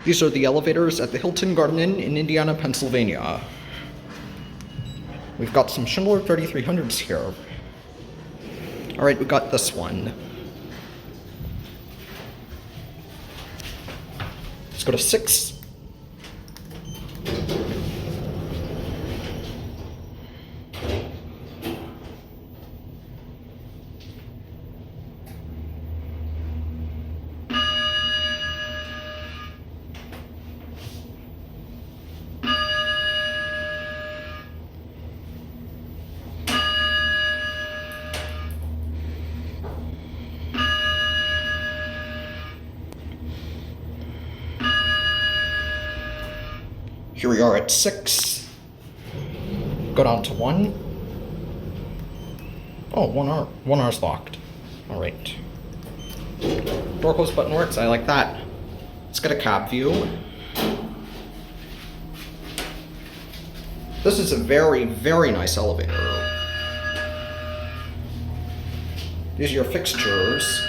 These are the elevators at the Hilton Garden Inn in Indiana, Pennsylvania. We've got some Schindler 3300s here. Alright, we got this one. Let's go to 6. Here we are at 6. Go down to 1. Oh, one R's locked. Alright. Door close button works, I like that. Let's get a cab view. This is a very, very nice elevator. These are your fixtures.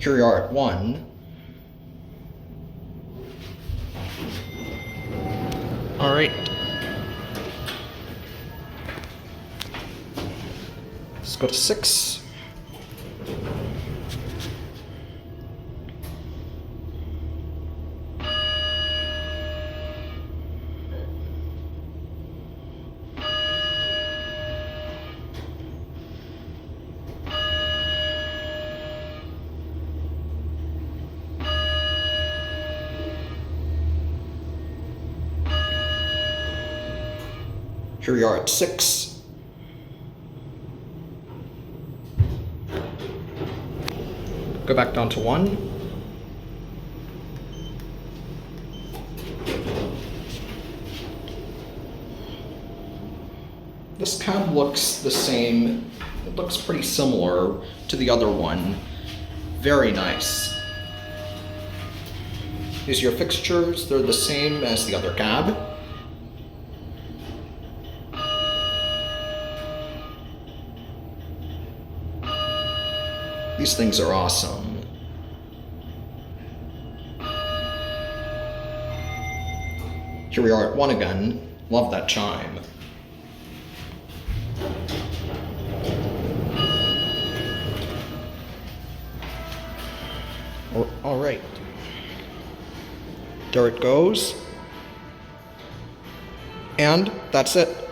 Here we are at 1. All right. Let's go to 6. Here we are at 6. Go back down to 1. This cab looks the same. It looks pretty similar to the other one. Very nice. These are your fixtures. They're the same as the other cab. These things are awesome. Here we are at 1 again. Love that chime. All right. There it goes. And that's it.